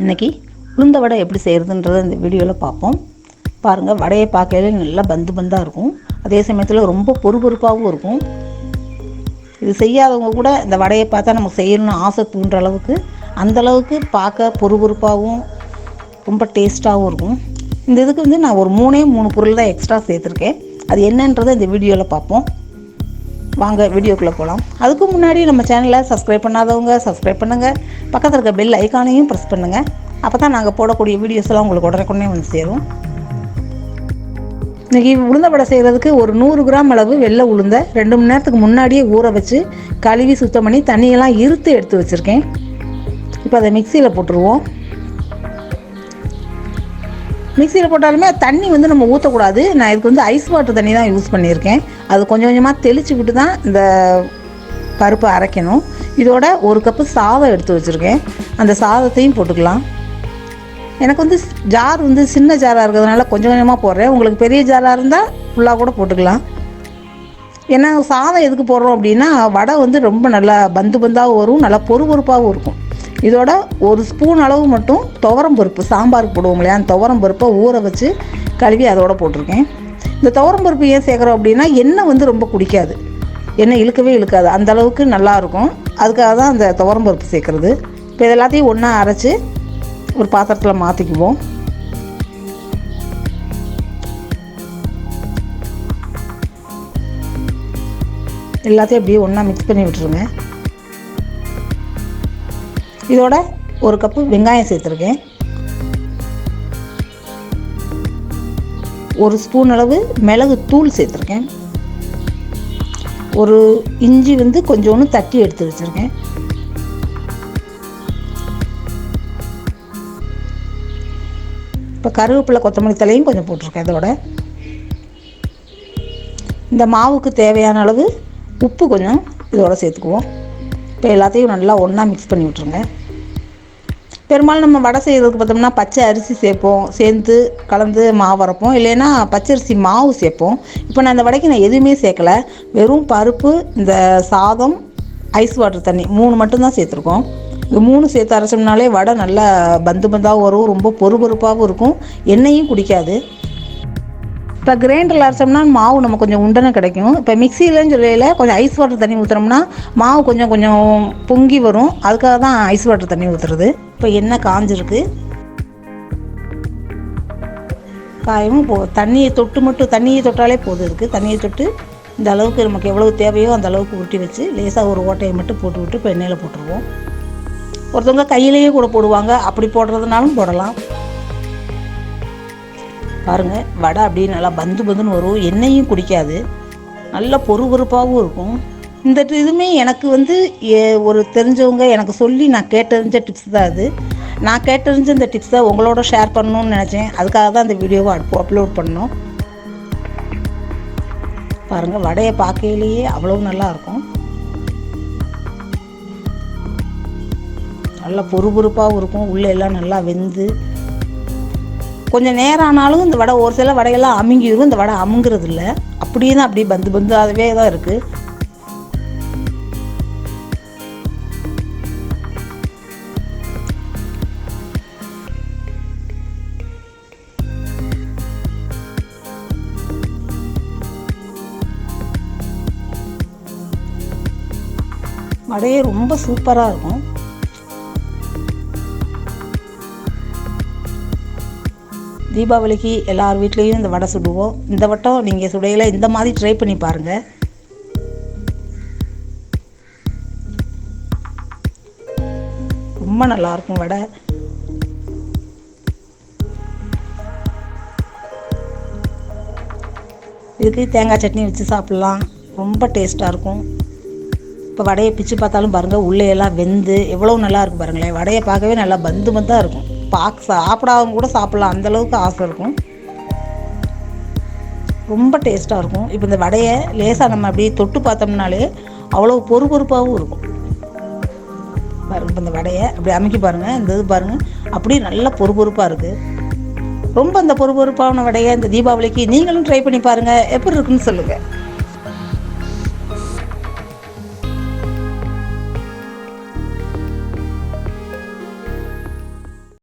இன்றைக்கி உளுந்த வடை எப்படி செய்கிறதுன்றதை இந்த வீடியோவில் பார்ப்போம். பாருங்கள், வடையை பார்க்கையில நல்லா பந்தாக இருக்கும், அதே சமயத்தில் ரொம்ப பொறுபொறுப்பாகவும் இருக்கும். இது செய்யாதவங்க கூட இந்த வடையை பார்த்தா நம்ம செய்யணும்னு ஆசை தூண்டுற அளவுக்கு அந்தளவுக்கு பார்க்க பொறுபொறுப்பாகவும் ரொம்ப டேஸ்ட்டாகவும் இருக்கும். இந்த இதுக்கு வந்து நான் ஒரு 3 பொருள் தான் எக்ஸ்ட்ரா சேர்த்துருக்கேன். அது என்னன்றதை இந்த வீடியோவில் பார்ப்போம். வாங்க வீடியோக்குள்ளே போகலாம். அதுக்கு முன்னாடி நம்ம சேனலை சப்ஸ்கிரைப் பண்ணாதவங்க சப்ஸ்கிரைப் பண்ணுங்கள், பக்கத்தில் இருக்க பெல் ஐக்கானையும் ப்ரெஸ் பண்ணுங்கள். அப்போ தான் நாங்கள் போடக்கூடிய வீடியோஸ் எல்லாம் உங்களுக்கு உடனே வந்து சேரும். இன்றைக்கி உளுந்த வடை செய்கிறதுக்கு ஒரு 100 கிராம் அளவு வெள்ளை உளுந்தை 2 மணி நேரத்துக்கு முன்னாடியே ஊற வச்சு கழுவி சுத்தம் பண்ணி தண்ணியெல்லாம் இருத்து எடுத்து வச்சுருக்கேன். இப்போ அதை மிக்சியில் போட்டுருவோம். மிக்சியில் போட்டாலுமே தண்ணி வந்து நம்ம ஊற்றக்கூடாது. நான் இதுக்கு வந்து ஐஸ் வாட்டர் தண்ணி தான் யூஸ் பண்ணியிருக்கேன். அது கொஞ்சம் கொஞ்சமாக தெளித்து விட்டு தான் இந்த பருப்பை அரைக்கணும். இதோட 1 கப்பு சாதம் எடுத்து வச்சுருக்கேன். அந்த சாதத்தையும் போட்டுக்கலாம். எனக்கு வந்து ஜார் வந்து சின்ன ஜாராக இருக்கிறதுனால கொஞ்சம் கொஞ்சமாக போடுறேன். உங்களுக்கு பெரிய ஜாராக இருந்தால் ஃபுல்லாக கூட போட்டுக்கலாம். ஏன்னா சாதம் எதுக்கு போடுறோம் அப்படின்னா வடை வந்து ரொம்ப நல்லா பந்தாகவும் வரும், நல்லா பொறுபொறுப்பாகவும் இருக்கும். இதோட 1 ஸ்பூன் அளவு மட்டும் துவரம் பருப்பு, சாம்பாருக்கு போடுவோம் இல்லையா, அந்த துவரம் பருப்பை ஊற வச்சு கழுவி அதோடு போட்டிருக்கேன். இந்த துவரம் பருப்பு ஏன் சேர்க்குறோம் அப்படின்னா எண்ணெய் வந்து ரொம்ப குடிக்காது, எண்ணெய் இழுக்காது, அந்தளவுக்கு நல்லாயிருக்கும். அதுக்காக தான் அந்த துவரம் பருப்பு சேர்க்குறது. இப்போ இது எல்லாத்தையும் ஒன்றா அரைச்சி ஒரு பாத்திரத்தில் மாற்றிக்குவோம். எல்லாத்தையும் அப்படியே ஒன்றா மிக்ஸ் பண்ணி விட்டுருங்க. இதோட 1 கப்பு வெங்காயம் சேர்த்துருக்கேன். 1 ஸ்பூன் அளவு மிளகு தூள் சேர்த்துருக்கேன். ஒரு இஞ்சி வந்து கொஞ்சோன்னு தட்டி எடுத்து வச்சுருக்கேன். இப்போ கருவேப்பிலை கொத்தமல்லி தலையும் கொஞ்சம் போட்டிருக்கேன். இதோட இந்த மாவுக்கு தேவையான அளவு உப்பு கொஞ்சம் இதோட சேர்த்துக்குவோம். இப்போ எல்லாத்தையும் நல்லா ஒன்றா மிக்ஸ் பண்ணி விட்ருங்க. பெரும்பாலும் நம்ம வடை செய்கிறதுக்கு பார்த்தோம்னா பச்சை அரிசி சேர்ப்போம், சேர்ந்து கலந்து மாவு அரைப்போம், இல்லைன்னா பச்சரிசி மாவு சேர்ப்போம். இப்போ நான் இந்த வடைக்கு நான் எதுவுமே சேர்க்கலை. வெறும் பருப்பு, இந்த சாதம், ஐஸ் வாட்டர் தண்ணி 3 மட்டும்தான் சேர்த்துருக்கோம். இது 3 சேர்த்து அரைச்சோம்னாலே வடை நல்லா பந்தாகவும் வரும், ரொம்ப பொறுபொறுப்பாகவும் இருக்கும், எண்ணெயும் குடிக்காது. இப்போ கிரைண்டரில் அரைச்சோம்னா மாவு நம்ம கொஞ்சம் உண்டனை கிடைக்கும். இப்போ மிக்சியிலன்னு சொல்லையில் கொஞ்சம் ஐஸ் வாட்டர் தண்ணி ஊற்றுறோம்னா மாவு கொஞ்சம் பொங்கி வரும். அதுக்காக தான் ஐஸ் வாட்டர் தண்ணி ஊற்றுறது. இப்போ எண்ணெய் காஞ்சிருக்கு, காயமும் தண்ணியை தொட்டாலே போதும். இருக்குது தண்ணியை தொட்டு இந்த அளவுக்கு நமக்கு எவ்வளவு தேவையோ அந்த அளவுக்கு உருட்டி வச்சு லேசாக ஒரு ஓட்டையை மட்டும் போட்டு விட்டு இப்போ எண்ணெயில் போட்டுருவோம். ஒருத்தவங்க கையிலேயே கூட போடுவாங்க, அப்படி போடுறதுனாலும் போடலாம். பாருங்கள், வடை அப்படியே நல்லா பந்துன்னு வரும், எண்ணெயும் குடிக்காது, நல்ல பொறுபொறுப்பாகவும் இருக்கும். இந்த இதுவுமே எனக்கு வந்து ஒரு தெரிஞ்சவங்க எனக்கு சொல்லி நான் கேட்டறிஞ்ச டிப்ஸ் தான் அது. நான் கேட்டறிஞ்ச இந்த டிப்ஸை உங்களோட ஷேர் பண்ணணும்னு நினச்சேன். அதுக்காக தான் இந்த வீடியோவை அப்லோட் பண்ணோம். பாருங்கள், வடையை பார்க்கையிலேயே அவ்வளோ நல்லாயிருக்கும், நல்லா பொறுபொறுப்பாகவும் இருக்கும், உள்ளே எல்லாம் நல்லா வெந்து. கொஞ்சம் நேரம் ஆனாலும் இந்த வடை ஒரு சில வடையெல்லாம் அமுங்கிடும். இந்த வடை அமுங்கிறது இல்லை, அப்படியே தான் அப்படியே பந்தாகவே தான் இருக்குது. வடையே ரொம்ப சூப்பராக இருக்கும். தீபாவளிக்கு எல்லார் வீட்லேயும் இந்த வடை சுடுவோம். இந்த வட்டம் நீங்கள் சுடையில் இந்த மாதிரி ட்ரை பண்ணி பாருங்கள். ரொம்ப நல்லாயிருக்கும் வடை. இதுக்கு தேங்காய் சட்னி வச்சு சாப்பிட்லாம், ரொம்ப டேஸ்ட்டாக இருக்கும். இப்போ வடையை பிச்சு பார்த்தாலும் பாருங்கள், உள்ளே எல்லாம் வெந்து எவ்வளோ நல்லா இருக்கும் பாருங்களேன். வடையை பார்க்கவே நல்லா பந்தாக இருக்கும். சாப்பிடாதவங்க கூட சாப்பிட்லாம், அந்தளவுக்கு ஆசை இருக்கும், ரொம்ப டேஸ்ட்டாக இருக்கும். இப்போ இந்த வடையை லேசாக நம்ம அப்படியே தொட்டு பார்த்தோம்னாலே அவ்வளோ பொறுபொறுப்பாகவும் இருக்கும். பாருங்கள், இப்போ இந்த வடையை அப்படி அமைக்கி பாருங்கள், இந்த இது பாருங்கள், அப்படியே நல்லா பொறுபொறுப்பாக இருக்குது. ரொம்ப அந்த பொறுபொறுப்பான வடையை இந்த தீபாவளிக்கு நீங்களும் ட்ரை பண்ணி பாருங்கள், எப்படி இருக்குன்னு சொல்லுங்கள்.